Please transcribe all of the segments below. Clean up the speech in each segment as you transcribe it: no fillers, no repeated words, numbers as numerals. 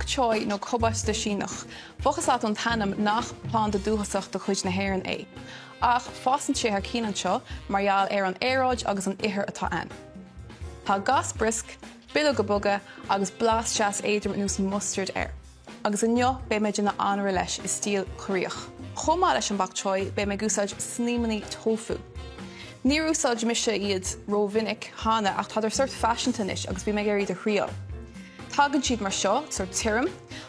Pak Choi nó chabáiste Síneach. Fochas at an tanam nach Planda dúchasach do chuid na héireann é. Ach fásan sé ar cían anseo margheall ar an éráid agus an ithear atá ann. Tá gas brisk, bilog go boga agus blas teas éidir nús mustard air. Agus inneo bé méid na anra leis is stíl choíoch. Chomá leis an Pak Choi bé mé gúsáid Snaidhmeanna tofu. Ní úsáid mise iad rómhinnic hána ach tá sort fashiontanis agus bhí mé géirí de chríal. Tágann siad mar seo, sort tirim,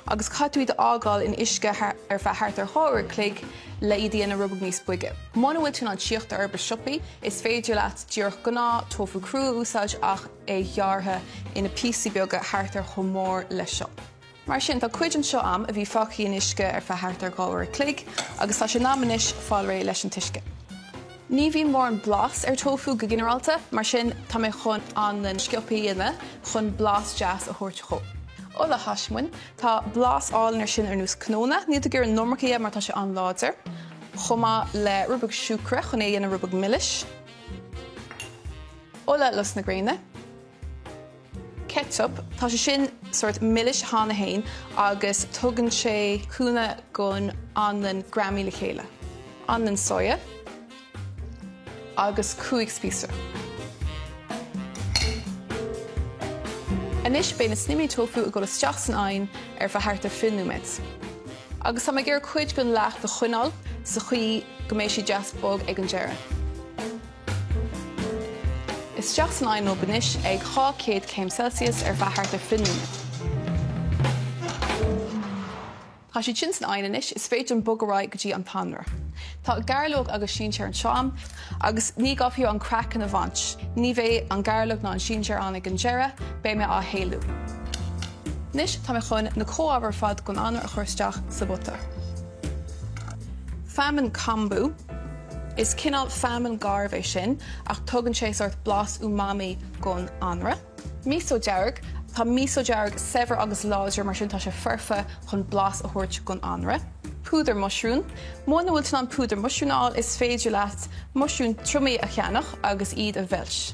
agus catúid ágáil in uisce ar feartar háir clig le iad na rubag níos buige. Mána bhfuil tú an cheathrar arbhar siopaí, is féidir leat dearg gná tofu crua úsáid ach é gearrtha ina phíosa beaga hartar chomór le seo. Mar sin tá cuid an seo am a bhí fachaí in uisce ar feartar gáir clig, agus tá sé námanis fáil ré leis an tuisce. Ní bhí mór an blas ar tofu go ginearálta, mar sin tá mé chun an scioppaíine chun blas jazz a thuirt cho. Ó le haismuin, tá blas álanar sin ar nús cnóna, ní gur an nómarchaí mar tá sé an láidir, chumá le rubag siúcra chun é dhéana rubag millis, ó le las na gréine, ketchup, tá sé sin sort millis hána hain agus tugann sé cúna gon an gramí le chéile. An soya, agus 5 spbh. Anis bé na Snaidhmeanna tofu a go isteach san ain ar feartar finúméid. Agus tá mé gur chuid gon leach do chuinál sa chuí go mééis sé jazz bog ag an dearg. Is isteach san ain nó banis ag 200 °C ar feartar finúméid. Tá sé sin san ain anis is féidir an bogaráid go dtí an tanra. Tá gairleoige agus sinséar an seám, agus ní gabhfiú an crack in a bhaint, ní bheith an gairleoige ná an sinséar an ag an gearrtha, bé mé á héalú. Nis tá mé chun na comhabhar fad gon anar a chuirteach sa buta. Feamin kombu is cinál feamin garbh é sin, ach tugann sé sort blas umami gon anra. Miso dearg, tá miso dearg sever agus láidir mar sin tá sé ferfa chun blas a thuirt gon anra. Púdar muisiriúin. Mána bhfuil tú an púdar muisiriúnáil is féidir leat muisiriún trumí a cheannach agus iad a bheilt.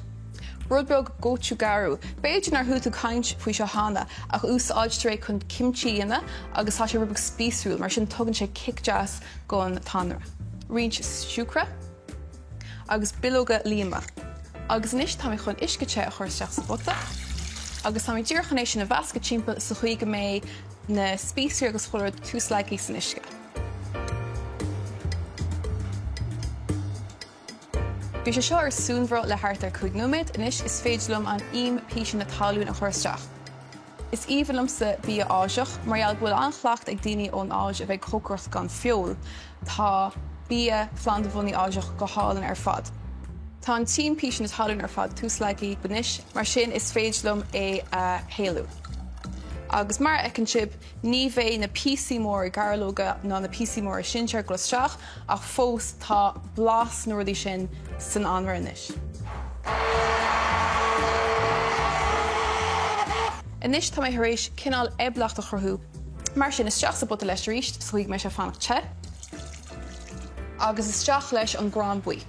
Rudbeag gochugaru. Béidir nar thuú caint faoi seo hána ach ús áidtar é chun kimchiína agus tá sé rubag spíosúil mar sin tugann sé kick jazz gon tanra. Rint siúcra agus dhuilleog líoma. Agus níos tá chun uisce a chuirteach sa buta. Agus tá ddíorchanéis sin na bhasca timpeall sa chuige mé na spíosí agus chuir tús san uisce. Bhí sé seo ar súnbhra le hartar 5 nóiméad, inis is féidirlumm an píosa na talún a chuirteach. Is íomlummsa bí áiseach, margheall bhfuil anchleacht ag daoine ón áis a bheith cócairt gan feol, tá bí Planda bhunaí áiseach go hálann ar fad. Tá an píosa na talún ar fad tús banis, mar sin is féidirlumm é héalú. Agus mar ag an sib, ní bheith na píosaí mór gairleoige ná na píosaí mór sinséar gloisteach ach fós tá blas na rudaí sin san anmhar inis. Inis tá mé tar éis cinál eblacht a chorthú. Mar sin isteach sa buta leis ríist sa chuig mé sé fannach te. Agus isteach leis an grán buí.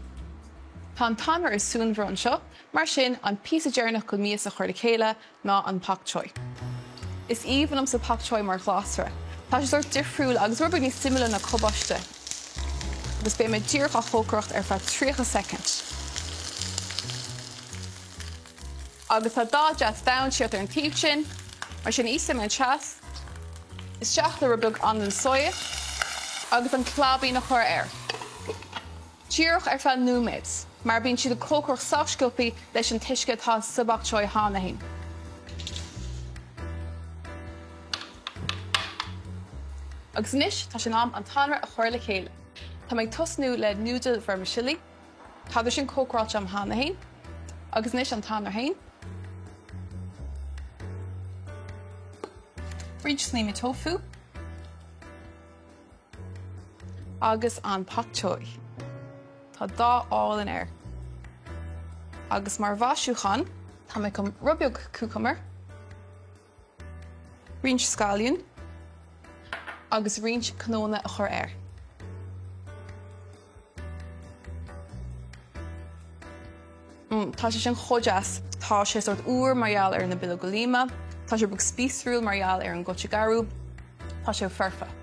Tá an tanmhar is súnbhar an seo, mar sin an píosa dearnach go míos a chuir le chéile ná an Pak Choi. Is íomlumm sa Pak Choi mar ghlásra. Tá sé sort difriúil agus rubag níos simile na chabáiste. Agus bé mé díorch a chócaireacht ar feadh 3 second. Agus tá dá jazz down siart ar an tíb sin, mar sin ísa mé teas. Is teach le rubag an soya, agus an chlóbh na chuir air. Díorch ar feadh nóiméad, mar bíonn siad a cócaireacht sáscopaí leis an tuisce tá sa Pak Choi hána hain. Agus níos tá sin am an tanra a chuir le chéile. Tá méid tosnú le núdal vermicelli, táidir sin cócaireacht am hána hain, agus níos an tanra hain. Rint Snaidhmeanna tofu, agus an Pak Choi. Tá dá áil in air. Agus mar bhaisiúchan, tá mé chum rubbeag cucumber, rint scáiliúin, agus rint cnóna a chur air. Tá sé sin chodeas Tá sé sort úr marall ar na líoma, tá sé bug spíosrúil marall ar an gochugaru, tá sé ferfa.